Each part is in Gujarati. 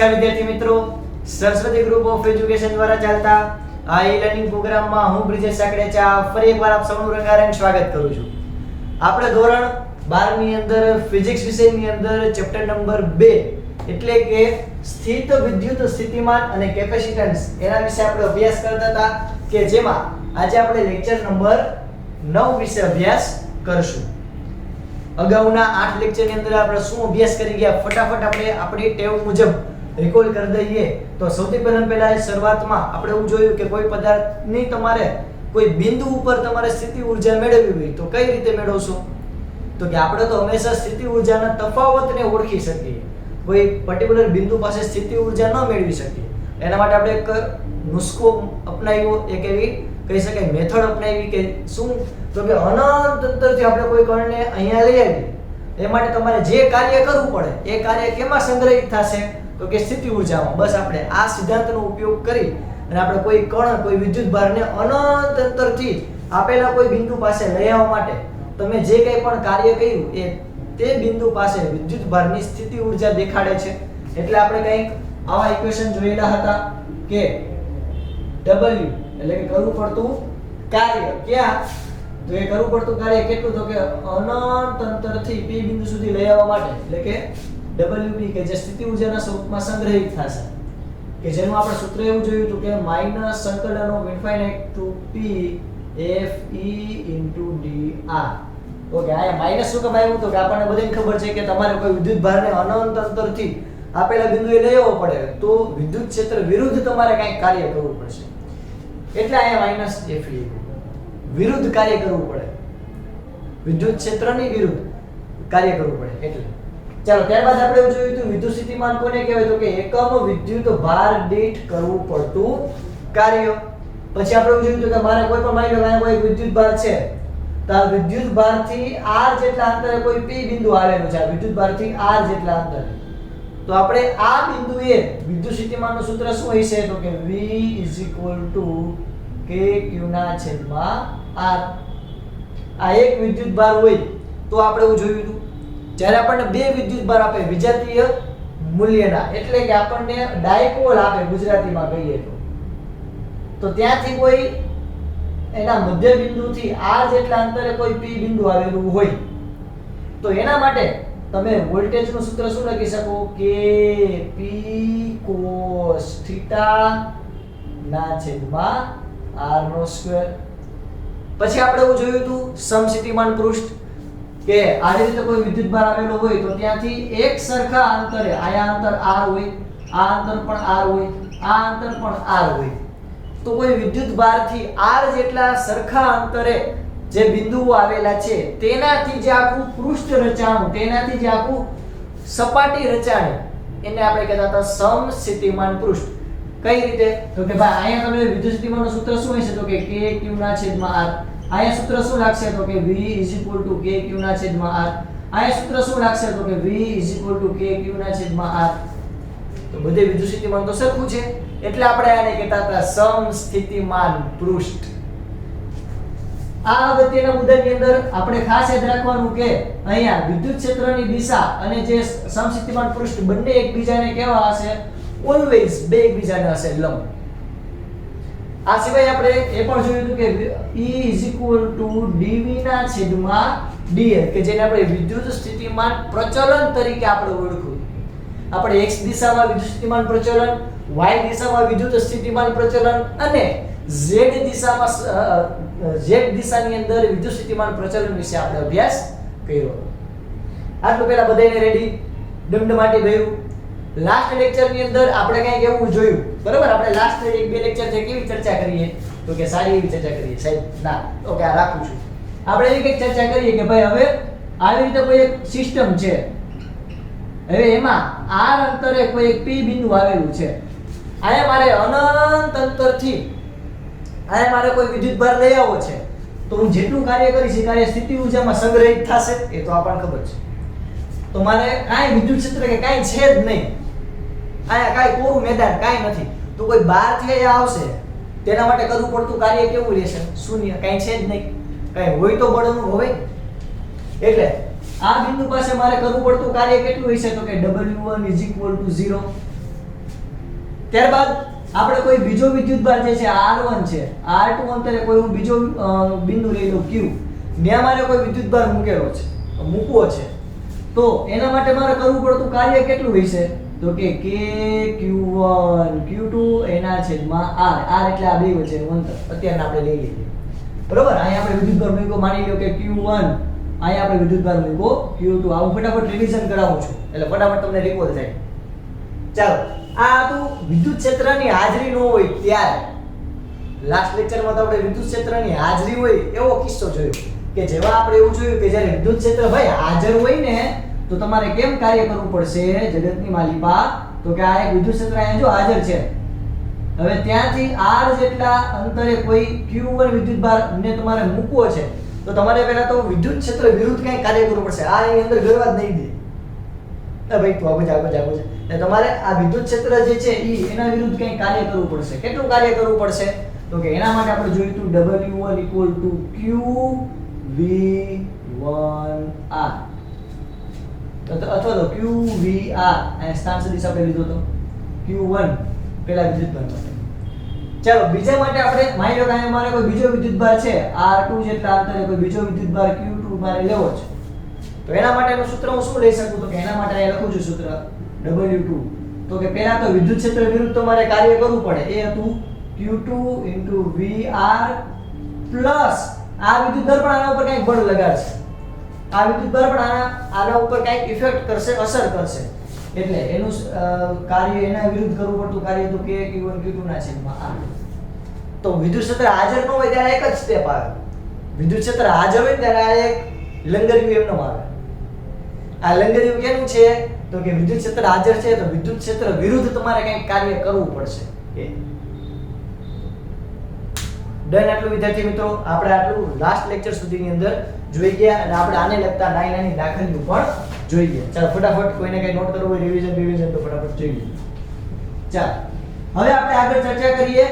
નમસ્કાર વિદ્યાર્થી મિત્રો, સરસ્વતી ગ્રુપ ઓફ એજ્યુકેશન દ્વારા ચાલતા આ ઈ-લર્નિંગ પ્રોગ્રામમાં હું બ્રિજેશ સાકડેચા ફરી એકવાર આપ સૌનું રંગારંગ સ્વાગત કરું છું. આપણે ધોરણ 12 ની અંદર ફિઝિક્સ વિષયની અંદર ચેપ્ટર નંબર 2 એટલે કે સ્થિત વિદ્યુત સ્થિતિમાન અને કેપેસિટન્સ એના વિશે આપણે અભ્યાસ કરતા હતા કે જેમાં આજે આપણે લેક્ચર નંબર 9 વિશે અભ્યાસ કરશું. અગાઉના 8 લેક્ચરની અંદર આપણે શું અભ્યાસ કરી ગયા ફટાફટ આપણે આપણી ટેવ મુજબ રિકોલ કરી દઈએ. તો સૌથી પહેલા શરૂઆતમાં આપણે એવું જોયું કે કોઈ પદાર્થની તમારે કોઈ બિંદુ ઉપર તમારે સ્થિતિ ઊર્જા મેળવવી હોય તો કઈ રીતે મેળવશો? તો કે આપણે તો હંમેશા સ્થિતિ ઊર્જાના તફાવતને ઓળખી શકીએ. કોઈ પર્ટિક્યુલર બિંદુ પાસે સ્થિતિ ઊર્જા ન મેળવી શકીએ એના માટે આપણે એક નુસ્ખો અપનાવ્યો, એક એવી કહી શકાય મેથડ અપનાવી કે શું? તો કે અનંત અંતરથી આપણે કોઈ કણને અહીંયા લઈ આવીએ એ માટે તમારે જે કાર્ય કરવું પડે એ કાર્ય કેમાં સંગ્રહિત થશે? તો કે સ્થિતિ ઊર્જામાં. બસ આપણે આ સિદ્ધાંતનો ઉપયોગ કરી અને આપણે કોઈ કણ કોઈ વિદ્યુત ભારને અનંત અંતરથી આપેલા કોઈ બિંદુ પાસે લઈ આવવા માટે તમે જે કંઈ પણ કાર્ય કર્યું એ તે બિંદુ પાસે વિદ્યુત ભારની સ્થિતિ ઊર્જા દેખાડે છે. એટલે આપણે કંઈક આવા ઇક્વેશન જોયેલા હતા કે W એટલે કે કરવું પડતું કાર્ય ક્યાં? તો એ કરવું પડતું કાર્ય કેટલું? તો કે અનંત અંતરથી P બિંદુ સુધી લઈ આવવા માટે એટલે કે WP કે જે સ્થિતિ ઊર્જાના સ્વરૂપમાં સંગ્રહિત થશે કે જેનું આપણે સૂત્ર એવું જોયું હતું કે માઈનસ સંકલન of infinite to P Fe into dr. Okay, આ માઈનસ શું કામ આવ્યું? તો કે આપણને બધાને ખબર છે કે તમારે કોઈ વિદ્યુત ભારને અનંત અંતરથી આપેલા બિંદુએ લઈ આવવો પડે તો વિદ્યુત ક્ષેત્ર વિરુદ્ધ તમારે કંઈક કાર્ય કરવું પડશે. એટલે અહીંયા માઈનસ Fe વિરુદ્ધ કાર્ય કરવું પડે, વિદ્યુત ક્ષેત્રની વિરુદ્ધ કાર્ય કરવું પડે. એટલે ચાલો ત્યારબાદ આપણે એવું જોયું હતું વિદ્યુત સ્થિતિમાન કોને કહેવાય? તો કે એકમ વિદ્યુત ભાર દીઠ કરવું પડતું કાર્ય. પછી આપણે એવું જોયું હતું કે મારે કોઈ પણ માની લો અહીંયા કોઈ વિદ્યુત ભાર છે તો આ વિદ્યુત ભારથી r જેટલા અંતરે કોઈ P બિંદુ આવેલું છે. આ વિદ્યુત ભારથી r જેટલા અંતરે તો આપણે આ બિંદુએ વિદ્યુત સ્થિતિમાનનું સૂત્ર શું હોય છે? તો કે V = kq/r. આ એક વિદ્યુત ભાર હોય તો આપણે એવું જોયું હતું જ્યારે આપણને બે વિદ્યુત ભાર આપે વિજાતીય મૂલ્યના એટલે કે આપણને ડાયપોલ આપે ગુજરાતીમાં કહીએ તો ત્યાંથી કોઈ એના મધ્ય બિંદુથી r જેટલા અંતરે કોઈ P બિંદુ આવેલું હોય તો એના માટે તમે વોલ્ટેજનું સૂત્ર શું લખી શકો? કે P cos θ/r². પછી આપણે એવું જોયું હતું સમસ્થિતિમાન પૃષ્ઠ કે આ રીતે કોઈ વિદ્યુત ભાર આવેલો હોય તો ત્યાંથી એક સરખા અંતરે આયા અંતર r હોય, આ અંતર પણ r હોય, આ અંતર પણ r હોય તો કોઈ વિદ્યુત ભારથી r જેટલા સરખા અંતરે જે બિંદુઓ આવેલા છે તેનાથી જે આખું પૃષ્ઠ રચાણું, તેનાથી જે આખું સપાટી રચાણી એને આપણે કહેતા હતા સમસ્થિતિમાન પૃષ્ઠ. કઈ રીતે? તો કે ભાઈ અહીંયા તમે વિદ્યુત સ્થિતિમાનનું સૂત્ર શું હશે? તો કે kq/r. અહીંયા સૂત્ર શું લાગશે? તો કે V kq/r. અહીંયા સૂત્ર શું લાગશે? તો કે V kq/r. તો બધે વિદ્યુત સ્થિતિમાન તો સરખું છે એટલે આપણે આને કહેતા હતા સમસ્થિતિમાન પૃષ્ઠ. આ અગત્યના મુદ્દાની અંદર આપણે ખાસ યાદ રાખવાનું કે અહીંયા વિદ્યુત ક્ષેત્રની દિશા અને જે સમસ્થિતિમાન પૃષ્ઠ બંને એકબીજાને કેવા હશે? ઓલવેઝ બે એકબીજાને હશે લંબ. આ સિવાય આપણે એ પણ જોયું હતું કે E = dV/dl કે જેને આપણે વિદ્યુત સ્થિતિમાન પ્રચલન તરીકે આપણે ઓળખ્યું. આપણે x દિશામાં વિદ્યુત સ્થિતિમાન પ્રચલન, y દિશામાં વિદ્યુત સ્થિતિમાન પ્રચલન અને z દિશાની અંદર વિદ્યુત સ્થિતિમાન પ્રચલન વિશે આપણે અભ્યાસ કર્યો. આટલું પહેલા બધાને રેડી ડમડમાટી ભર્યું. લાસ્ટ લેક્ચરની અંદર આપણે કંઈક એવું જોયું, બરાબર? આપણે લાસ્ટ એક બે લેક્ચર છે કેવી ચર્ચા કરીએ? તો કે સારી એવી ચર્ચા કરીએ સાહેબ. ના, ઓકે, આ રાખું છું. આપણે એવી કંઈક ચર્ચા કરીએ કે ભાઈ હવે આવી રીતે કોઈ એક સિસ્ટમ છે, હવે એમાં r અંતરે કોઈ એક P બિંદુ આવેલું છે. આયા મારે અનંત અંતરથી આયા મારે કોઈ વિદ્યુત ભાર લઈ આવવો છે તો હું જેટલું કાર્ય કરીશ એ કાર્ય સ્થિતિ ઊર્જામાં સંગ્રહિત થશે એ તો આપણને ખબર છે. તો મારે કાંઈ વિદ્યુત ક્ષેત્ર કે કાંઈ છે જ નહીં, આયા કાંઈ કોરું મેદાન કાંઈ નથી તો કોઈ બહારથી અહીંયા આવશે તેના માટે કરવું પડતું કાર્ય કેવું રહેશે? શૂન્ય, કાંઈ છે જ નહીં. કાંઈ હોય તો બળનું હોય. એટલે આ બિંદુ પાસે મારે કરવું પડતું કાર્ય કેટલું હશે? તો કે W1 = 0. ત્યારબાદ આપણે કોઈ બીજો વિદ્યુતભાર જે છે R1 છે, R2 અંતરે કોઈ હું બીજો બિંદુ લઈ લઉં Q, ત્યાં મારે કોઈ વિદ્યુતભાર મૂકવો છે, તો એના માટે મારે કરવું પડતું કાર્ય કેટલું હશે? તો કે K Q1 Q2 એના છેદમાં R, R એટલે આ બે વચ્ચેનું અંતર અત્યારે આપણે લઈ લઈએ, બરોબર? અહીંયા આપણે વિદ્યુતભાર મૂક્યો, માની લો કે Q1, અહીંયા આપણે વિદ્યુતભાર મૂક્યો Q2. આ હું ફટાફટ રિવિઝન કરાવું છું એટલે ફટાફટ તમને રિકોલ થાય. ચાલો, આ હતું વિદ્યુત ક્ષેત્રની હાજરી ન હોય ત્યારે. લાસ્ટ લેક્ચરમાં તો આપણે વિદ્યુત ક્ષેત્રની હાજરી હોય એવો કિસ્સો જોયો કે જેમાં આપણે એવું જોયું કે જ્યારે વિદ્યુત ક્ષેત્ર ભાઈ હાજર હોય ને તો તમારે કેમ કાર્ય કરવું પડશે જગતની માલિપા? તો કે આ એક વિદ્યુત ક્ષેત્ર અહીંયા જો હાજર છે, હવે ત્યાંથી R જેટલા અંતરે કોઈ Q1 વિદ્યુતભાર ને તમારે મૂકવો છે, તો તમારે પહેલા તો વિદ્યુત ક્ષેત્ર વિરુદ્ધ કંઈ કાર્ય કરવું પડશે. આ અહીં અંદર ગરવા જ નહીં દે. ભાઈ તું આગળ છે એટલે તમારે આ વિદ્યુત ક્ષેત્ર જે છે એના વિરુદ્ધ કંઈ કાર્ય કરવું પડશે. કેટલું કાર્ય કરવું પડશે? તો કે એના માટે આપણે જોયું હતું W1 = QV1R, અથવા તો QVR. અહીં સ્થાન સદિશ આપણે લીધો તો Q1 પેલા વિદ્યુતભાર માટે. ચાલો, બીજા માટે આપણે માની લો કે અહીંયા મારે કોઈ બીજો વિદ્યુતભાર છે R2 જેટલા અંતરે કોઈ બીજો વિદ્યુતભાર Q2 મારે લેવો છે, તો એના માટેનું સૂત્ર હું શું લઈ શકું? તો કે એના માટે અહીંયા લખું છું સૂત્ર W2. તો કે પહેલા તો વિદ્યુત ક્ષેત્ર વિરુદ્ધ તો મારે કાર્ય કરવું પડે, એ હતું Q2 × VR પ્લસ આ વિદ્યુતભાર પણ આના ઉપર કંઈક બળ લગાડશે, આ વિદ્યુતભાર પણ આના ઉપર કંઈક ઇફેક્ટ કરશે, અસર કરશે, એટલે એનું કાર્ય એના વિરુદ્ધ કરવું પડતું કાર્ય તો K Q1 Q2 ના છેદમાં R. તો વિદ્યુત ક્ષેત્ર હાજર ન હોય ત્યારે એક જ સ્ટેપ આવે, વિદ્યુત ક્ષેત્ર હાજર હોય ત્યારે આ એક લંગરિયું એમનો આવે. આ લંગરિયું કેનું છે? તો કે વિદ્યુત ક્ષેત્ર હાજર છે તો વિદ્યુત ક્ષેત્ર વિરુદ્ધ તમારે કંઈક કાર્ય કરવું પડશે. ડન. આટલું વિદ્યાર્થી મિત્રો આપણે આટલું લાસ્ટ લેક્ચર સુધીની અંદર જોઈ ગયા અને આપણે આને લગતા નાની નાની દાખલાઓ પણ જોઈ ગયા. ચાલો ફટાફટ કોઈને કઈ નોટ કરવું હોય રિવિઝન તો ફટાફટ જોઈ લો. ચાલો, હવે આપણે આગળ ચર્ચા કરીએ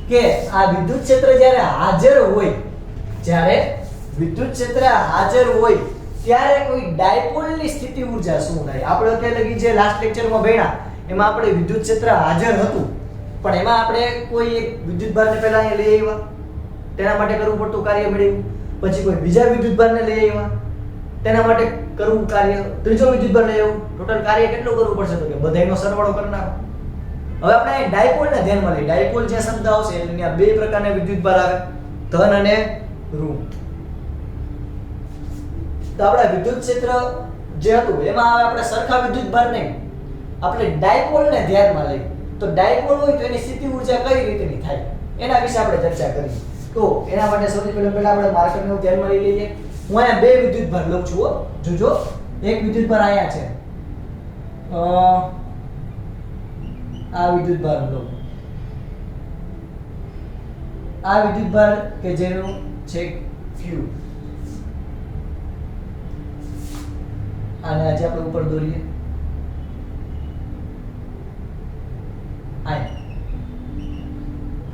કે આ વિદ્યુત ક્ષેત્ર જ્યારે હાજર હોય, જ્યારે વિદ્યુત ક્ષેત્ર હાજર હોય ત્યારે કોઈ ડાયપોલની સ્થિતિ ઊર્જા શું થાય? આપણે અત્યારે લગી જે લાસ્ટ લેક્ચરમાં ભણ્યા એમાં આપણે વિદ્યુત ક્ષેત્ર હાજર હતું, પણ એમાં આપણે કોઈ એક વિદ્યુતભારને પહેલા અહીંયા લઈ આવ્યા, તેના માટે કરવું પડતું કાર્ય મળ્યું, પછી કોઈ બીજા વિદ્યુતભારને લઈ આવ્યા, તેના માટે કરવું કાર્ય, ત્રીજો વિદ્યુતભાર લઈ આવ્યું, ટોટલ કાર્ય કેટલું કરવું પડશે? તો કે બધાયનો સરવાળો કરી નાખો. હવે આપણે ડાયપોલને ધ્યાનમાં લઈએ. ડાયપોલ જે શબ્દ આવશે એટલે ત્યાં બે પ્રકારના વિદ્યુતભાર આવે, ધન અને ઋણ. તો આપણા વિદ્યુત ક્ષેત્ર જે હતું એમાં આવે આપણે સરખા વિદ્યુતભાર નહીં, આપણે ડાયપોલને ધ્યાનમાં લઈએ. તો ડાયપોલ હોય તો એની સ્થિતિ ઊર્જા કઈ રીતની થાય એના વિશે આપણે ચર્ચા કરીએ. તો એના માટે સૌથી પહેલા આપણે માર્કરને ધ્યાનમાં લઈ લઈએ. હું અહીંયા બે વિદ્યુતભાર લઉં છું. જોજો, એક વિદ્યુતભાર અહીંયા છે, આ વિદ્યુતભાર લઉં, આ વિદ્યુતભાર કે જેનું છે Q, આને આજે આપણે ઉપર દોરીએ.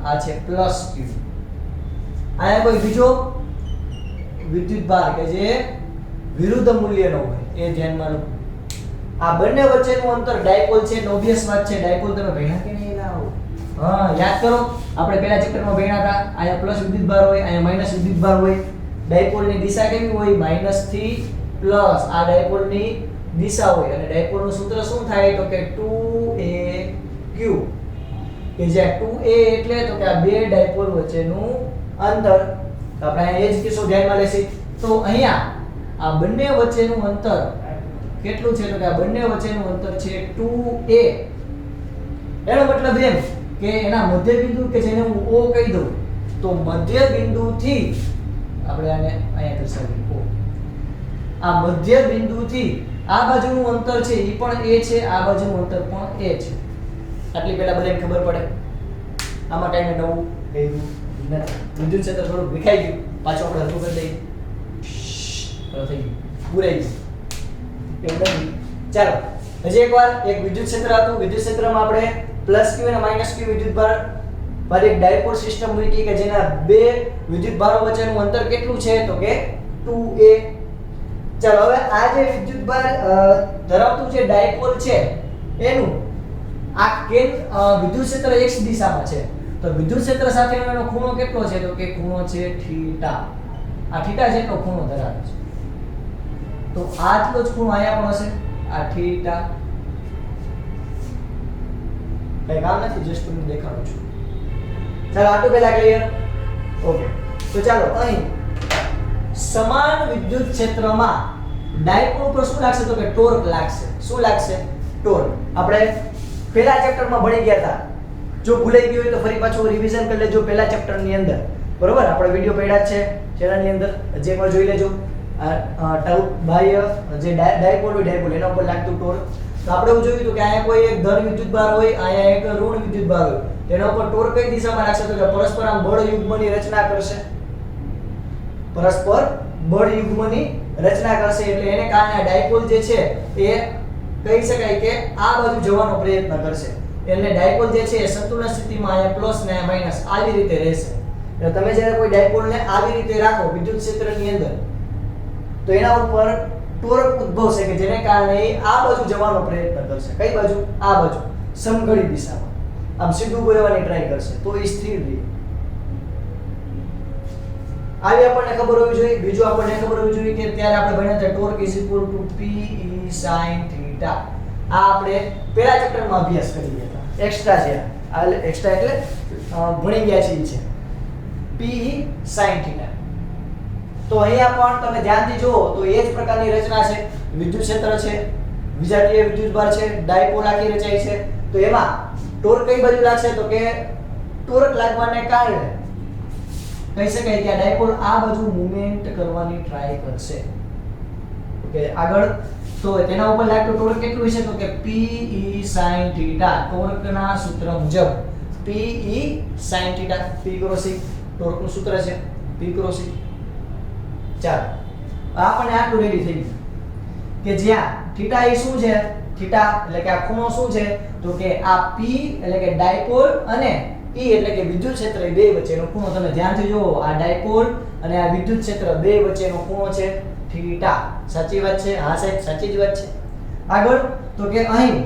આ છે પ્લસ Q. આયા કોઈ બીજો વિદ્યુતભાર કે જે વિરુદ્ધ મૂલ્યનો હોય એ ધ્યાનમાં લો. આ બંને વચ્ચેનું અંતર ડાયપોલ છે. નોબિયસ વાત છે. ડાયપોલ તમે ભણ્યા કે નહીં? લાવો, હા યાદ કરો, આપણે પહેલા ચેપ્ટરમાં ભણ્યા હતા. આયા પ્લસ વિદ્યુતભાર હોય, આયા માઈનસ વિદ્યુતભાર હોય. ડાયપોલની દિશા કેવી હોય? માઈનસ થી પ્લસ. આ ડાયપોલની દિશા હોય અને ડાયપોલનું સૂત્ર શું થાય? તો કે 2AQ, કે જે 2A એટલે તો કે આ બે ડાયપોલ વચ્ચેનું અંતર. તો આપણે એ જ કિસ્સો ધ્યાનમાં લેશી. તો અહીંયા આ બંને વચ્ચેનું અંતર કેટલું છે? તો કે આ બંને વચ્ચેનું અંતર છે 2A. એનો મતલબ એમ કે એના મધ્ય બિંદુ કે જેને હું O કહી દઉં, તો મધ્ય બિંદુથી આપણે આને અહીંયા દર્શાવીએ O. આ મધ્ય બિંદુથી આ બાજુનું અંતર છે એ પણ A છે, આ બાજુનું અંતર પણ A છે. આટલી પહેલા બધાને ખબર પડે. આમાં કાંઈ નવું કહ્યું નથી. વિદ્યુત ક્ષેત્ર થોડું વિખાઈ ગયું, પાછું આપણે હલકું કરી દઈએ. થઈ ગયું, પૂરાઈ ગયું. એવું નથી. ચાલો હજી એકવાર, એક વિદ્યુત ક્ષેત્ર હતું. વિદ્યુત ક્ષેત્રમાં આપણે પ્લસ Q અને માઈનસ Q વિદ્યુતભાર પર એક ડાયપોલ સિસ્ટમ મૂકી કે જેના બે વિદ્યુતભારો વચ્ચેનું અંતર કેટલું છે? તો કે 2A. ચાલો હવે આ જે વિદ્યુતભાર ધરાવતું જે ડાયપોલ છે એનું આ વિદ્યુત ક્ષેત્ર x દિશામાં છે તો વિદ્યુત ક્ષેત્ર સાથેનો એનો ખૂણો કેટલો છે તો કે ખૂણો છે થીટા. આ થીટા જેટલો ખૂણો ધરાવે છે તો આટલો જ ખૂણો અહીંયા પણ હશે આ થીટા. કઈ કામ નથી, જસ્ટ તમને દેખાડું છું. ચાલો આટલું પહેલા ક્લિયર. ઓકે, તો ચાલો અહીં સમાન વિદ્યુત ક્ષેત્રમાં ડાયપોલ ઉપર શું લાગશે તો કે ટોર્ક લાગશે. શું લાગશે? ટોર્ક. આપણે પહેલા ચેપ્ટરમાં ભણી ગયા હતા. જો ભૂલાઈ ગયું હોય તો ફરી પાછું રિવિઝન કરી લેજો પહેલા ચેપ્ટરની અંદર. બરોબર, આપણે વિડિયો પડ્યા જ છે ચેનલની અંદર, જે પણ જોઈ લેજો. બાહ્ય જે ડાયપોલ હોય ડાયપોલ એના ઉપર લાગતું ટોર્ક. તો આપણે એવું જોયું હતું કે અહીંયા કોઈ એક ધન વિદ્યુતભાર હોય, અહીંયા એક ઋણ વિદ્યુતભાર હોય. તેના ઉપર ટોર્ક કઈ દિશામાં લાગશે તો કે પરસ્પર આમ બળ યુગ્મની રચના કરશે. પરસ્પર બળ યુગ્મની રચના કરશે એટલે એને કારણે ડાયપોલ જે છે એ કહી શકાય કે આ બાજુ જવાનો પ્રયત્ન કરશે. એટલે ડાયપોલ જે છે એ સંતુલન સ્થિતિમાં અહીંયા પ્લસ ને માઈનસ આવી રીતે રહેશે. એટલે તમે જ્યારે કોઈ ડાયપોલને આવી રીતે રાખો વિદ્યુત ક્ષેત્રની અંદર તો એના ઉપર ટોર્ક ઉદ્ભવશે કે જેને કારણે એ આ બાજુ જવાનો પ્રયત્ન કરશે. કઈ બાજુ? આ બાજુ, સમઘડી દિશામાં. આમ સીધું બોલવાની ટ્રાય કરશે તો એ સ્થિર રહે. આવી આપણને ખબર હોવી જોઈએ. બીજું આપણને ખબર હોવી જોઈએ કે ત્યારે આપણે ભણ્યા હતા ટોર્ક P E sin θ. આ આપણે પહેલા ચેપ્ટરમાં અભ્યાસ કરી ગયા હતા. એક્સ્ટ્રા છે આ, એક્સ્ટ્રા એટલે ભણી ગયા છે P E sin θ. તો અહીંયા પણ તમે ધ્યાનથી જુઓ તો એ જ પ્રકારની રચના છે. વિદ્યુત ક્ષેત્ર છે, વિજાતીય વિદ્યુતભાર છે, ડાયપોલ આખી રચાય છે. તો એમાં ટોર્ક કઈ બાજુ લાગશે તો કે ટોર્ક લાગવાને કારણે કહી શકાય કે આ ડાયપોલ આ બાજુ મૂવમેન્ટ કરવાની ટ્રાય કરશે. ઓકે, આગળ તો તેના ઉપર લાગતું ટોર્ક કેટલું છે તો કે P E sin θ. ટોર્કના સૂત્ર મુજબ P E sin θ, P cross E ટોર્કનું સૂત્ર છે P ક્રોસ E. ચાલો આપણને આટલું રેડી થઈ ગયું કે જ્યાં થીટા એ શું છે, થીટા એટલે કે આ ખૂણો શું છે તો કે આ P એટલે કે ડાયપોલ અને E એટલે કે વિદ્યુત ક્ષેત્ર એ બે વચ્ચેનો ખૂણો. તમે ધ્યાનથી જુઓ, આ ડાયપોલ અને આ વિદ્યુત ક્ષેત્ર બે વચ્ચેનો ખૂણો છે થીટા. સાચી વાત છે? હા સાહેબ, સાચી જ વાત છે. આગળ તો કે અહીં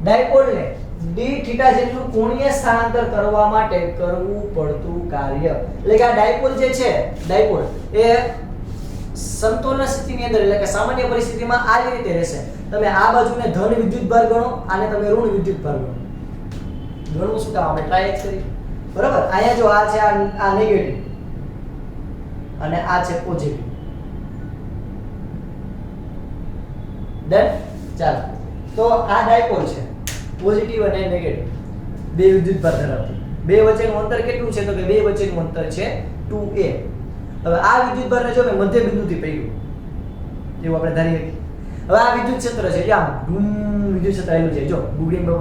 ડાયપોલને d થીટા જેટલું કોણીય સ્થાનાંતર કરવા માટે કરવું પડતું કાર્ય. એટલે કે આ ડાયપોલ જે છે, ડાયપોલ એ સંતુલન સ્થિતિની અંદર એટલે કે સામાન્ય પરિસ્થિતિમાં આ રીતે રહેશે. તમે આ બાજુને ધન વિદ્યુતભાર ગણો, આને તમે ઋણ વિદ્યુતભાર ગણો. ગણવું શું કામ? આપણે ટ્રાય કરી. બરાબર, અહીંયા જો આ છે આ નેગેટિવ અને આ છે પોઝિટિવ. ડન. ચાલો, તો આ ડાયપોલ છે પોઝિટિવ અને નેગેટિવ બે વિદ્યુતભાર ધરાવતી. બે વચ્ચેનું અંતર કેટલું છે તો કે બે વચ્ચેનું અંતર છે 2a. હવે આ વિદ્યુતભારને જો મેં મધ્ય બિંદુથી પકડ્યું એવું આપણે ધારી શકીએ. હવે આ વિદ્યુત ક્ષેત્ર છે, જે આમ વિદ્યુત ક્ષેત્ર આવેલું છે, જો ગુગળી જો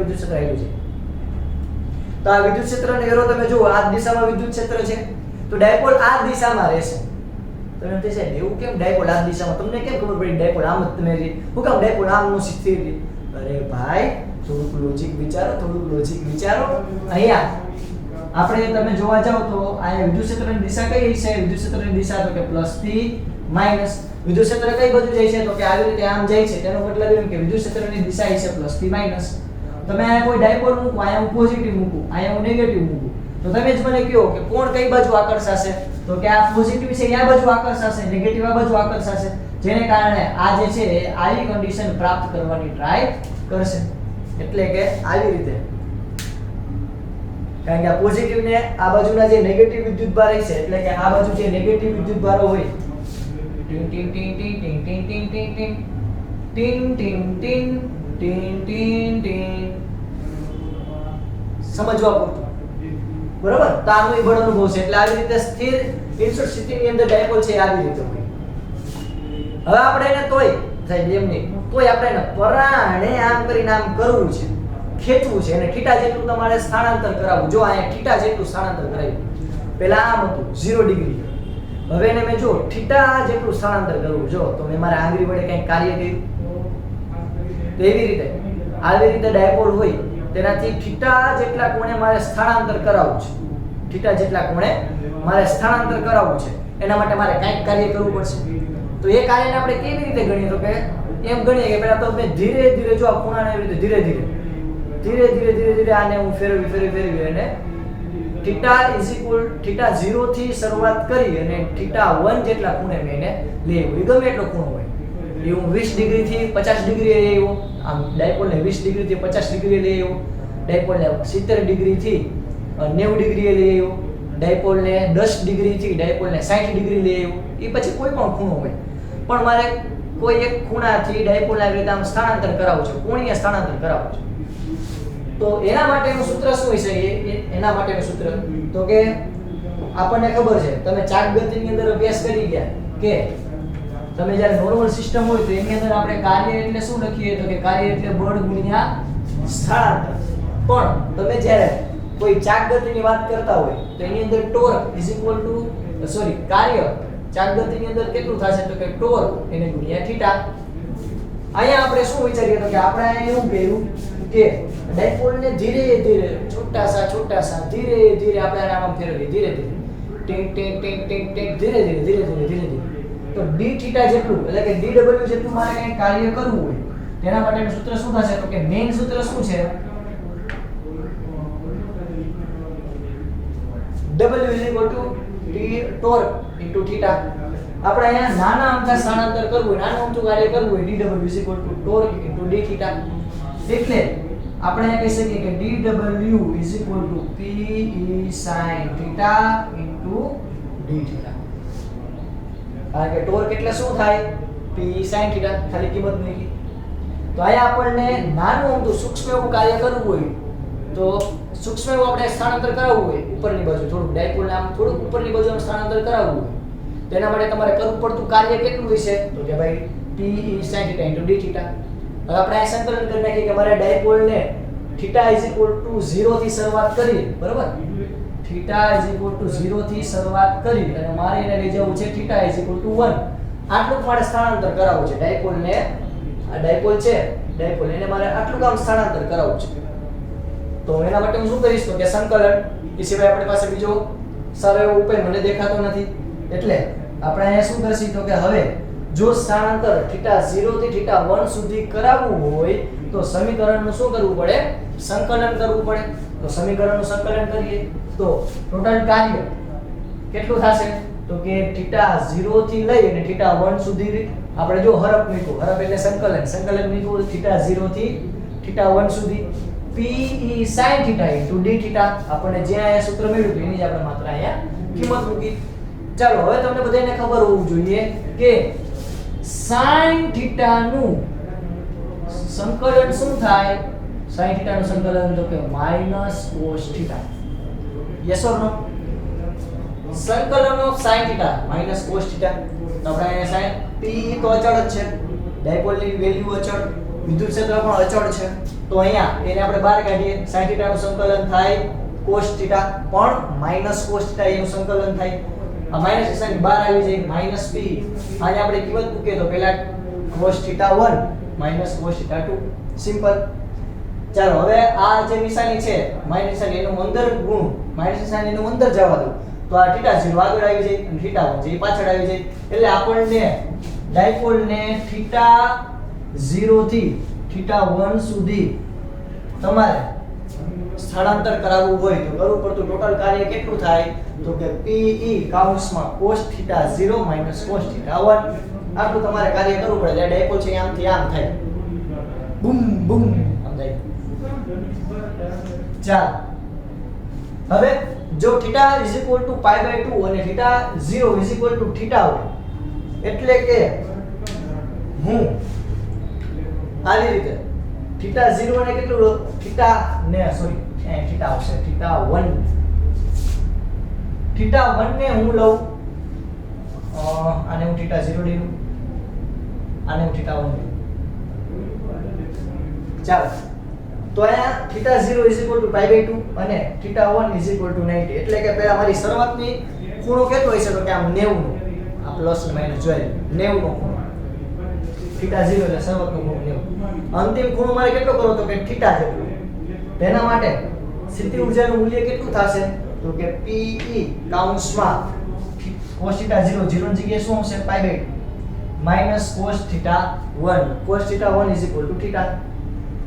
વિદ્યુત ક્ષેત્ર આવેલું છે. તો આ વિદ્યુત ક્ષેત્રનો એરો તમે જુઓ, આ દિશામાં વિદ્યુત ક્ષેત્ર છે તો ડાયપોલ આ દિશામાં રહેશે. તમે તે સાહેબ એવું કેમ ડાયપોલ આ દિશામાં? તમને કેમ ખબર પડી ડાયપોલ આમ જ તમે રી? હું કામ ડાયપોલ આમનું સ્થિર રહી? અરે ભાઈ, થોડુંક લોજિક વિચારો, થોડુંક લોજિક વિચારો. અહીંયા આપણે તમે જોવા જાવ તો અહીંયા વિદ્યુત ક્ષેત્રની દિશા કઈ છે? વિદ્યુત ક્ષેત્રની દિશા તો કે પ્લસ થી માઈનસ. વિદ્યુત ક્ષેત્ર કઈ બાજુ જાય છે તો કે આવી રીતે આમ જાય છે. તેનો મતલબ એમ કે વિદ્યુત ક્ષેત્રની દિશા છે પ્લસ થી માઈનસ. તમે અહીંયા કોઈ ડાયપોલ મૂકો, અહીંયા હું પોઝિટિવ મૂકું, અહીંયા હું નેગેટિવ મૂકું, તો તમે જ મને કહો કે કોણ કઈ બાજુ આકર્ષાશે? તો કે આ પોઝિટિવ છે આ બાજુ આકર્ષાશે, નેગેટિવ આ બાજુ આકર્ષાશે, જેને કારણે આ જે છે એ આવી કન્ડિશન પ્રાપ્ત કરવાની ટ્રાય કરશે. એટલે કે આવી રીતે, કારણ કે આ પોઝિટિવ ને આ બાજુના જે નેગેટિવ વિદ્યુતભાર છે, એટલે કે આ બાજુ જે નેગેટિવ વિદ્યુતભારો હોય tin tin tin tin tin tin tin tin tin tin tin tin tin tin સમજવા પૂરતું. બરાબર, તો આનું બળ અનુભવ છે. એટલે આવી રીતે સ્થિર ઇન્સ્યુટ સ્થિતિની અંદર ડાયપોલ છે આવી રીતે હોય. હવે આપણે એને તોય સાહેબ એમ નહીં, તોય આપણે એને પરાણે આમ કરીને આમ કરવું છે, ખેંચવું છે અને થીટા જેટલું તમારે સ્થાનાંતર કરાવવું. જો અહીંયા થીટા જેટલું સ્થાનાંતર કરાવ્યું. પહેલા આમ હતું 0 ડિગ્રી, હવે એને મેં જો થીટા જેટલું સ્થાનાંતર કરવું. જો તો મેં મારા આંગળી વડે કંઈક કાર્ય કર્યું. તો એવી રીતે આવી રીતે ડાયપોલ હોય તેનાથી થીટા જેટલા કોણે મારે સ્થાનાંતર કરાવવું છે. થીટા જેટલા કોણે મારે સ્થાનાંતર કરાવવું છે, એના માટે મારે કંઈક કાર્ય કરવું પડશે. તો એ કાર્યને આપણે કેવી રીતે ગણીએ તો કે એમ ગણીએ કે પહેલા તો મેં ધીરે ધીરે જો આ ખૂણાને એવી રીતે ધીરે ધીરે આને હું ફેરવી અને થીટા ઇઝ ઇક્વલ થીટા 0 થી શરૂઆત કરી અને થીટા 1 જેટલા ખૂણે મેં એને લઈ આવ્યો. ગમે એટલો ખૂણો હોય એ હું 20 ડિગ્રી થી 50 ડિગ્રી લઈ આવ્યો. આમ ડાયપોલને 20 ડિગ્રી થી 50 ડિગ્રી લઈ આવ્યો. ડાયપોલને 70 ડિગ્રી થી 90 ડિગ્રી લઈ આવ્યો. ડાયપોલને 10 ડિગ્રી થી ડાયપોલને 60 ડિગ્રી લઈ આવ્યો. એ પછી કોઈ પણ ખૂણો હોય પણ મારે કોઈ એક ખૂણાથી ડાયપોલને આવી રીતે આમ સ્થાનાંતર કરાવવું છે, કોણીય સ્થાનાંતર કરાવવું છે. તો એના માટેનું સૂત્ર શું હોય છે? એના માટેનું સૂત્ર તો કે આપણને ખબર છે, તમે ચાક ગતિની અંદર અભ્યાસ કરી ગયા કે તમે જ્યારે નોર્મલ સિસ્ટમ હોય તો એની અંદર આપણે કાર્ય એટલે શું લખીએ તો કે કાર્ય એટલે બળ ગુણ્યા સ્થાનાંતર. પણ તમે જ્યારે કોઈ ચાક ગતિની વાત કરતા હોય તો એની અંદર ટોર્ક ઇઝ ઇક્વલ ટુ કાર્ય ચાક ગતિની અંદર કેટલું થશે તો કે ટોર્ક એને ગુણ્યા થીટા. અહીંયા આપણે શું વિચારીએ તો કે આપણે અહીંયા એવું કહ્યું કે ડાયપોલને ધીરે ધીરે છોટા સા ધીરે ધીરે આપણે આમ ફેરવીએ ધીરે ધીરે તો d થીટા જેટલું એટલે કે dw જેટલું મારે કંઈ કાર્ય કરવું હોય તેના માટેનું સૂત્ર શું થશે તો કે મેઈન સૂત્ર શું છે? w d torque into theta. આપણે અહીંયા નાના અમથા સ્થાનાંતર કરવું હોય, નાનું અમથું કાર્ય કરવું હોય dw torque into d theta. એટલે આપણે અહીંયા કહી શકીએ કે dw p e sin theta into d theta. કારણ કે ટોર્ક એટલે શું થાય? p e sin theta, ખાલી કિંમત મૂકી. તો અહીંયા આપણને નાનું અમથું સૂક્ષ્મ એવું કાર્ય કરવું હોય તો સૂક્ષ્મ એવું આપણે સ્થાનાંતર કરાવવું હોય ઉપરની બાજુ થોડુંક ડાયપોલને આમ થોડુંક ઉપરની બાજુ આમ સ્થાનાંતર કરાવવું હોય તેના માટે તમારે કરવું પડતું કાર્ય કેટલું હશે તો કે ભાઈ p e sin theta into d theta. હવે આપણે આ સંકલન કરી નાખીએ કે મારે ડાયપોલને θ 0 થી શરૂઆત કરીએ, બરાબર? θ 0 થી શરૂઆત કરી અને મારે એને લઈ જવું છે θ 1. આટલું મારે સ્થાનાંતર કરાવવું છે ડાયપોલને. આ ડાયપોલ છે, ડાયપોલ એને મારે આટલું કામ સ્થાનાંતર કરાવવું છે. તો એના માટે હું શું કરીશ તો કે સંકલન, એ સિવાય આપણી પાસે બીજો સારો એવો ઉપાય મને દેખાતો નથી. એટલે આપણે અહીંયા શું કરશું તો કે હવે જો સ્થાનાંતર θ 0 થી θ 1 સુધી કરાવવું હોય તો સમીકરણનું શું કરવું પડે? સંકલન કરવું પડે. તો સમીકરણનું સંકલન કરીએ તો ટોટલ કાર્ય કેટલું થશે તો કે θ 0 થી લઈ અને θ 1 સુધી આપણે જો હરફ મૂક્યું, હરફ એટલે સંકલન મૂક્યું θ 0 થી θ 1 સુધી p e sin theta into d theta. આપણને જે આયા સૂત્ર મળ્યું એની જ આપણે માત્ર અહીંયા કિંમત મૂકી. ચાલો હવે તમને બધાને ખબર હોવું જોઈએ કે sin theta નું સંકલન શું થાય? sin theta નું સંકલન તો કે -cos theta. yes or no? સંકલન of sin theta -cos theta. તો આપણે અહીંયા sin p તો અચળ જ છે, ડાયપોલની વેલ્યુ અચળ, વિદ્યુત ક્ષેત્ર પણ અચળ છે. તો અહીંયા એને આપણે બહાર કાઢીએ. sin theta નું સંકલન થાય cos theta, પણ -cos theta એનું સંકલન થાય. આ માઈનસ નિશાની બહાર આવી જાય -p. આને આપણે કિંમત મૂકીએ તો પહેલા cos theta 1 cos theta 2. Simple. ચાલો હવે આ જે નિશાની છે માઈનસ નિશાની એનું અંદર ગુણ, માઈનસ નિશાની એનું અંદર જવા દો તો આ θ 0 આગળ આવી જાય અને θ 1 જે પાછળ આવી જાય. એટલે આપણને ડાયપોલને θ 0 થી θ 1 સુધી તમારે સ્થાનાંતર કરાવવું હોય તો કરવું પડતું ટોટલ કાર્ય કેટલું થાય તો કે p e કૌંસમાં cos θ 0 cos θ 1. આટલું તમારે કાર્ય કરવું પડે. એટલે ડાયપોલ છે આમથી આમ થાય, બૂમ બૂમ આમ થાય. ચાલ હવે જો θ pi/2 અને θ 0 θ હોય એટલે કે હું આની રીતે θ 0 ને કેટલું θ ને સોરી θ આવશે θ 1 ને હું લઉં આને હું θ 0 લઈ લઉં, આને હું θ 1 લઉં. ચાલો તો અહીંયા θ 0 pi/2 અને θ 1 90. એટલે કે પહેલા મારી શરૂઆતની ખૂણો કેટલો હશે તો કે આમ 90 નો, આ પ્લસ માઈનસ જોઈ 90 નો ખૂણો θ 0 એટલે શરૂઆતનો ખૂણો 90. અંતિમ ખૂણો મારે કેટલો કરવો તો કે θ જેટલો. તેના માટે સ્થિતિ ઊર્જાનું મૂલ્ય કેટલું થશે તો કે p e કૌંસમાં cos θ 0 0 ની જગ્યાએ શું આવશે pi/2 minus cos theta 1. Cos theta 1 is equal to theta.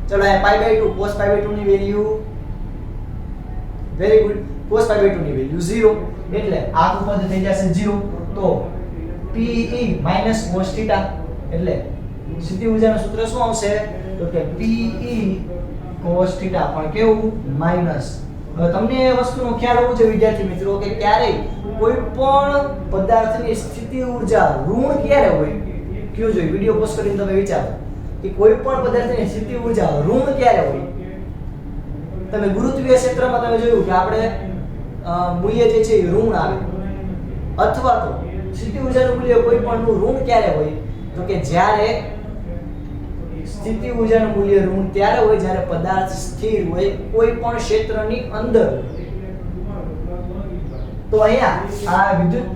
ચલો આ pi by 2, cos pi by 2 ની value very good, cos pi by 2 ની વેલ્યુ 0 એટલે આખું પદ થઈ જશે 0. તો pe minus cos theta એટલે સીધી ઊર્જાનું સૂત્ર શું આવશે? તો કે pe cos theta પણ કેવું માઈનસ. હવે તમને એ વસ્તુનો ખ્યાલ હોવો જોઈએ વિદ્યાર્થી મિત્રો કે ક્યારેય કોઈ પણ પદાર્થની સ્થિતિ ઊર્જા ઋણ ક્યારે હોય? કયો જોઈએ વિડિયો પોઝ કરીને તમે વિચારો કે કોઈ પણ પદાર્થની સ્થિતિ ઊર્જા ઋણ ક્યારે હોય? તમે ગુરુત્વીય ક્ષેત્રમાં તમે જોયું કે આપણે મૂલ્ય જે છે એ ઋણ આવે, અથવા તો સ્થિતિ ઊર્જાનું મૂલ્ય કોઈ પણ નું ઋણ ક્યારે હોય? તો કે જ્યારે સ્થિતિ ઊર્જાનું મૂલ્ય ઋણ ત્યારે હોય જ્યારે પદાર્થ સ્થિર હોય કોઈ પણ ક્ષેત્રની અંદર. તો અહીંયા આ વિદ્યુત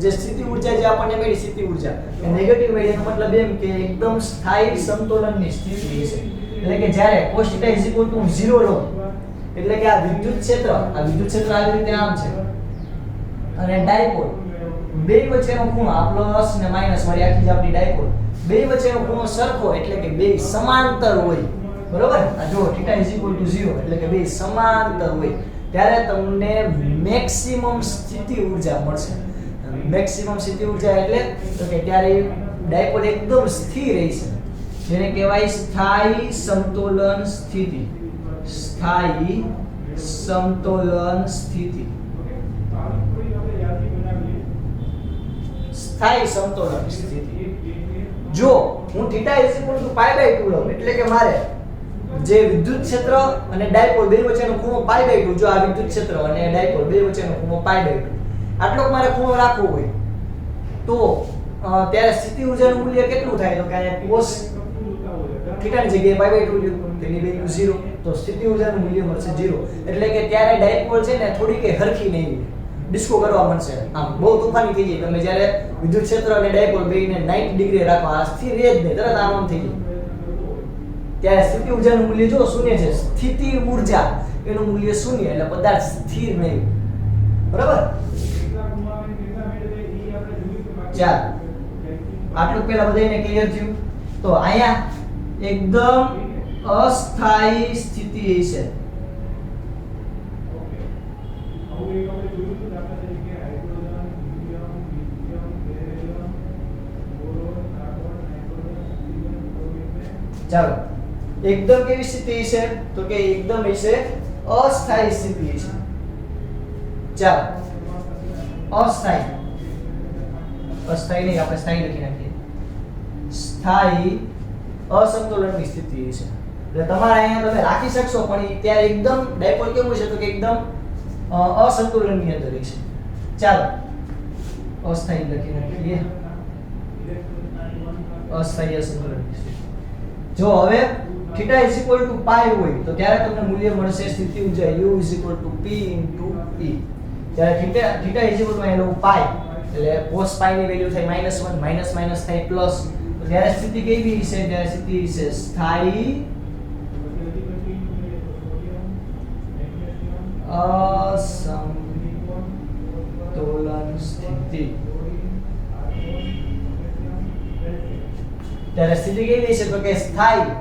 જે સ્થિતિ ઊર્જા જે આપણને મળી સ્થિતિ ઊર્જા એ નેગેટિવ મળી, એનો મતલબ એમ કે એકદમ સ્થાયી સમતોલનની સ્થિતિ છે. એટલે કે જ્યારે cos θ = 0 લો એટલે કે આ વિદ્યુત ક્ષેત્ર આવી રીતે આમ છે અને ડાયપોલ બે વચ્ચેનો ખૂણો આ પ્લસ ને માઈનસ વાળી આખી જ આપણી ડાયપોલ બે વચ્ચેનો ખૂણો સરખો એટલે કે બે સમાંતર હોય. બરોબર? આ જો θ = 0 એટલે કે બે સમાંતર હોય ત્યારે તમને મેક્સિમમ સ્થિતિ ઊર્જા મળશે. મેક્સિમમ સ્થિતિ ઊર્જા એટલે તો કે ત્યારે ડાયપોલ એકદમ સ્થિર રહેશે, જેને કહેવાય સ્થાયી સમતોલન સ્થિતિ. સ્થાયી સમતોલન સ્થિતિ. સ્થાયી સમતોલન સ્થિતિ. જો હું θ = π/2 લઉં એટલે કે મારે જે વિદ્યુત ક્ષેત્ર અને ડાયપોલ બે વચ્ચેનો ખૂણો π/2, જો આ વિદ્યુત ક્ષેત્ર અને ડાયપોલ બે વચ્ચેનો ખૂણો π/2 આટલો મારે ખૂણો રાખવો હોય તો ત્યારે સ્થિતિ ઊર્જાનું મૂલ્ય કેટલું થાય? તો કે અહીંયા cos θ ની જગ્યાએ π/2 લ્યો, તેની વેલ્યુ 0, તો સ્થિતિ ઊર્જાનું મૂલ્ય મળશે 0. એટલે કે ત્યારે ડાયપોલ છે ને થોડી કે હરખી નહીં હોય, ડિસ્કો કરવા મળશે, આમ બહુ તોફાની થઈ જાય. તમે જ્યારે વિદ્યુત ક્ષેત્ર અને ડાયપોલ બેને 90 ડિગ્રી રાખો, આ સ્થિર રહે જ નહીં, તરત આમ થઈ જાય. ત્યારે સ્થિતિ ઊર્જાનું મૂલ્ય જો શૂન્ય છે, સ્થિતિ ઊર્જા એનું મૂલ્ય શૂન્ય એટલે પદાર્થ સ્થિર નહીં. બરાબર? ચાલ આટલું પહેલા બધાને ક્લિયર થયું. તો અહીંયા એકદમ અસ્થાયી સ્થિતિ છે. ચાલો એકદમ કેવી સ્થિતિ છે? તો કે એકદમ છે અસ્થાયી સ્થિતિ છે. ચાલો અસ્થાયી નહીં, આપણે સ્થાયી લખી નાખીએ. સ્થાયી અસંતુલનની સ્થિતિ છે. એટલે તમારે અહીંયા તમે રાખી શકશો પણ ત્યારે એકદમ ડાયપોલ કેવું છે? તો કે એકદમ અસંતુલનની અંદર છે. ચાલો અસ્થાયી લખી નાખીએ. અસ્થાયી અસંતુલનની સ્થિતિ. જો હવે θ = π હોય તો ત્યારે તમને મૂલ્ય મળશે સ્થિતિ ઊર્જા u = p * e. ત્યારે θ = π એટલે cos π ની વેલ્યુ થાય -1, માઈનસ માઈનસ થાય પ્લસ. તો ત્યારે સ્થિતિ કેવી છે? ત્યારે સ્થિતિ છે સ્થાયી અસંતુલન સ્થિતિ. ત્યારે સ્થિતિ કેવી છે? તો કે સ્થાયી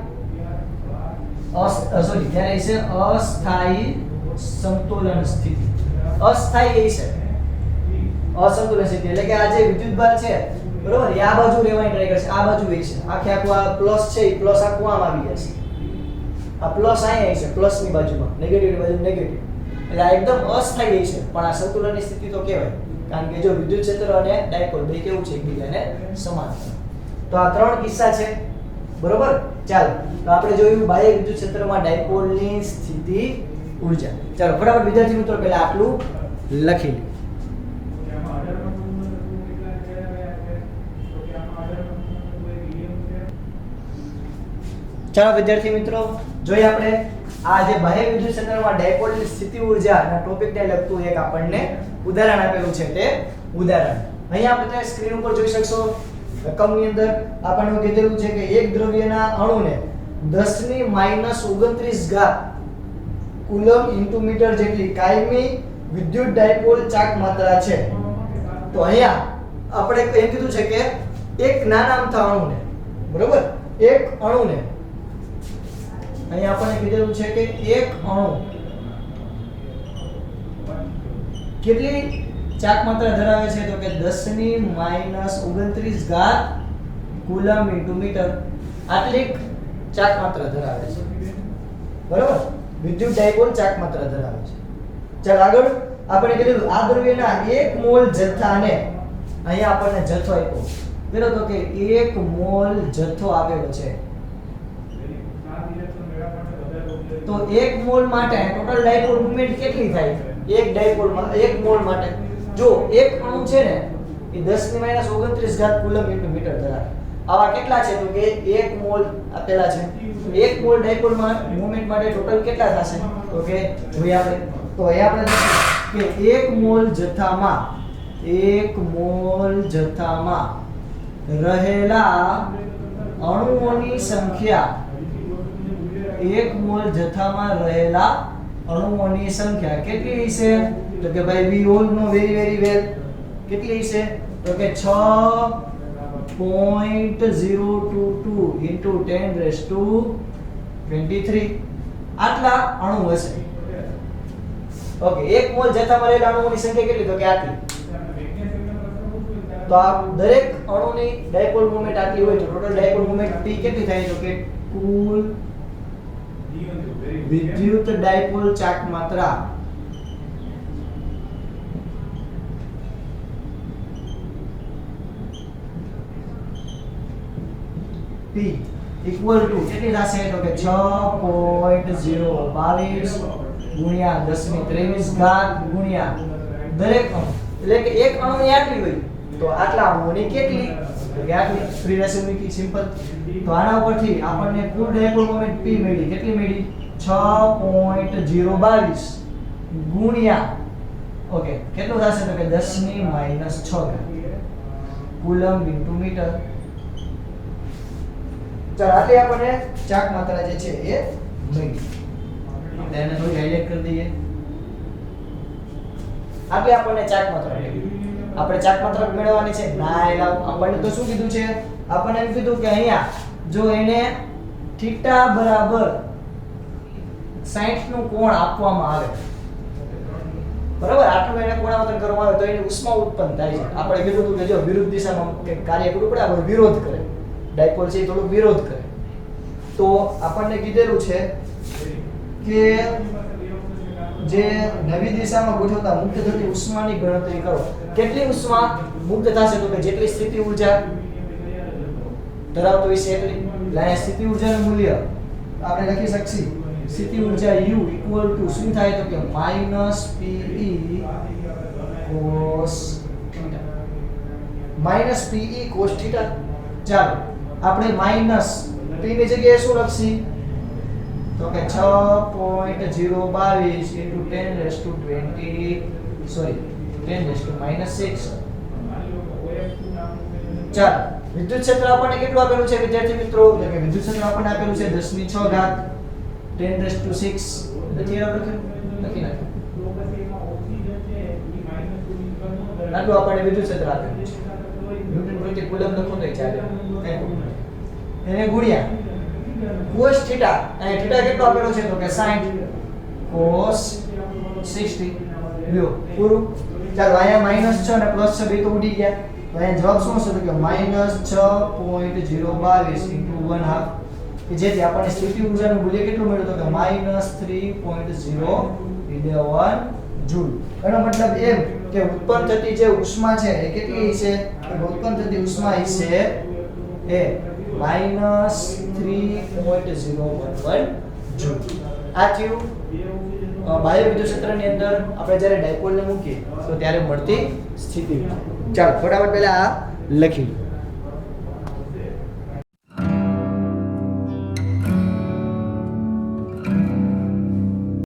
ત્યારે છે અસ્થાયી સમતોલન સ્થિતિ. અસ્થાયી છે અસંતુલન સ્થિતિ એટલે કે આ જે વિદ્યુતભાર છે બરોબર, એ આ બાજુ રહેવાની ટ્રાય કરશે, આ બાજુ એ છે આખે આખું આ પ્લસ છે, એ પ્લસ આખું આમ આવી જશે, આ પ્લસ અહીંયા છે પ્લસ ની બાજુમાં, નેગેટિવ ની બાજુ નેગેટિવ, એટલે આ એકદમ અસ્થાયી છે. પણ આ સંતુલનની સ્થિતિ તો કહેવાય, કારણ કે જો વિદ્યુત ક્ષેત્ર અને ડાયપોલ બે કેવું છે એકબીજાને સમાંતર. તો આ ત્રણ કિસ્સા છે બરોબર. ચાલો તો આપણે જોયું બાહ્ય વિદ્યુત ક્ષેત્રમાં ડાયપોલની સ્થિતિ ઊર્જા. ચાલો ફટાફટ વિદ્યાર્થી મિત્રો પહેલા આટલું લખી લો. ચાલો વિદ્યાર્થી મિત્રો જોઈએ આપણે આ જે બાહ્ય વિદ્યુત ક્ષેત્રમાં ડાયપોલની સ્થિતિ ઊર્જાના ટોપિકને લગતું એક આપણને ઉદાહરણ આપેલું છે. તે ઉદાહરણ અહીંયા આપણે સ્ક્રીન ઉપર જોઈ શકશો. રકમની અંદર આપણને કીધેલું છે કે એક દ્રવ્યના અણુને 10⁻29 કુલમ ઇન્ટુ મીટર જેટલી કાયમી વિદ્યુત ડાયપોલ ચાક માત્રા છે. તો અહીંયા આપણે એમ કીધું છે કે એક નાના અમથા અણુને, બરોબર, એક અણુને અહીં આપણને કીધેલું છે કે એક અણુ કેટલી ચાક માત્રા ધરાવે છે તો કે 10⁻29 ઘાત કુલમ ઇન્ટુ મીટર આટલી ચાક માત્રા ધરાવે છે, બરોબર, વિદ્યુત ડાયપોલ ચાક માત્રા ધરાવે છે. ચાલ આગળ આપણે કીધું આ દ્રવ્યના 1 મોલ જથ્થાને, અહીંયા આપણને જથ્થો આપ્યો પેલો તો કે 1 મોલ જથ્થો આપેલો છે, તો 1 મોલ માટે ટોટલ ડાયપોલ મોમેન્ટ કેટલી થાય? એક ડાયપોલમાં 1 મોલ માટે જો એક અણુ છે ને એ 10⁻29 ઘાત કુલમ ઇન્ટુ મીટર ધરાવે. આવા કેટલા છે તો કે 1 મોલ આપેલા છે. 1 મોલ ડાયપોલ મોમેન્ટ માટે ટોટલ કેટલા થશે તો કે જોઈએ આપણે. તો અહીંયા આપણે લખીએ કે 1 મોલ જથ્થામાં રહેલા અણુઓની સંખ્યા, 1 મોલ જથ્થામાં રહેલા અણુઓની સંખ્યા કેટલી છે તો કે ભાઈ we all know very very well. કેટલી છે તો કે 6.022 into 10⁻23 આટલા અણુ હશે. ઓકે, 1 મોલ જથ્થામાં રહેલા અણુઓની સંખ્યા કેટલી તો કે આટલી. તો આ દરેક અણુની ડાયપોલ મોમેન્ટ આટલી હોય તો ટોટલ ડાયપોલ મોમેન્ટ p કેટલી થાય તો કે કુલ વિદ્યુત ડાયપોલ ચાક માત્રા p ઇક્વલ ટુ કેટલી થશે તો કે 6.022 ગુણ્યા 10⁻23 ઘાત ગુણ્યા દરેક અણુ, એટલે કે એક અણુની આટલી હોય તો આટલા અણુઓની કેટલી તો કે આટલી. ફ્રી રેશિયો મૂકી સિમ્પલ. તો આના ઉપરથી આપણને કુલ ડાયપોલ મોમેન્ટ p મળી. કેટલી મળી? 6.022 ગુણ્યા ઓકે કેટલું થશે તો કે 10⁻6 કુલમ ઇન્ટુ મીટર. ચાલ આટલી આપણને ચાક માત્રા જે છે એ મળી. તેને થોડી હાઈલાઈટ કરી દઈએ. આટલી આપણને ચાક માત્રા મળી. આપણે ચાક માત્રા મેળવવાની છે ના એલા આપણને તો શું કીધું છે? આપણને એમ કીધું કે અહીંયા જો એને થીટા બરાબર 60 નું કોણ આપવામાં આવે, બરાબર, આટલું એને કોણાવતન કરવામાં આવે તો એની ઉષ્મા ઉત્પન્ન થાય છે. આપણે કીધું હતું કે જો વિરુદ્ધ દિશામાં કે કાર્ય કરવું પડે આપણે વિરોધ કરે, ડાયપોલ છે થોડું વિરોધ કરે. તો આપણને કીધેલું છે કે જે નવી દિશામાં ગોઠવતા મુક્ત થતી ઉષ્માની ગણતરી કરો. કેટલી ઉષ્મા મુક્ત થશે તો કે જેટલી સ્થિતિ ઊર્જા ધરાવતો હશે એટલી. એટલે સ્થિતિ ઊર્જાનું મૂલ્ય આપણે લખી શકીએ સ્થિતિ ઊર્જા U ઇક્વલ ટુ શું થાય તો કે -Pe cos θ. -Pe cos θ. ચાલો આપણે માઈનસ p ની જગ્યાએ શું લખશી તો કે 6.022 into 10⁻6. ચાલો વિદ્યુત ક્ષેત્ર આપણને કેટલું આપેલું છે વિદ્યાર્થી મિત્રો? તો કે વિદ્યુત ક્ષેત્ર આપણને આપેલું છે 10⁻6 ઘાત 10⁻6. લખી નાખ્યું. આટલું આપણને વિદ્યુત ક્ષેત્ર આપેલું છે. ન્યૂટન પ્રતિ કુલમ લખો તો ચાલે. એને ગુણ્યા cos θ. અને θ કેટલો આપેલો છે તો કે 60 cos 60. લ્યો પૂરું. ચાલો અહીંયા -6 અને +6 બે તો ઉડી ગયા. તો અહીંયા જવાબ શું હશે તો કે -6.022 into 1/2 કે જેથી આપણને સ્થિતિ ઊર્જાનું મૂલ્ય કેટલું મળ્યું તો કે -3.011 જૂલ. એનો મતલબ એમ કે ઉત્પન્ન થતી જે ઉષ્મા છે એ કેટલી છે? કે ઉત્પન્ન થતી ઉષ્મા છે એ -3.011 જૂલ. આ થયું બાહ્ય વિદ્યુત ક્ષેત્રની અંદર આપણે જ્યારે ડાયપોલને મૂકીએ તો ત્યારે મળતી સ્થિતિ. ચાલો ફટાફટ પહેલા આ લખી લો.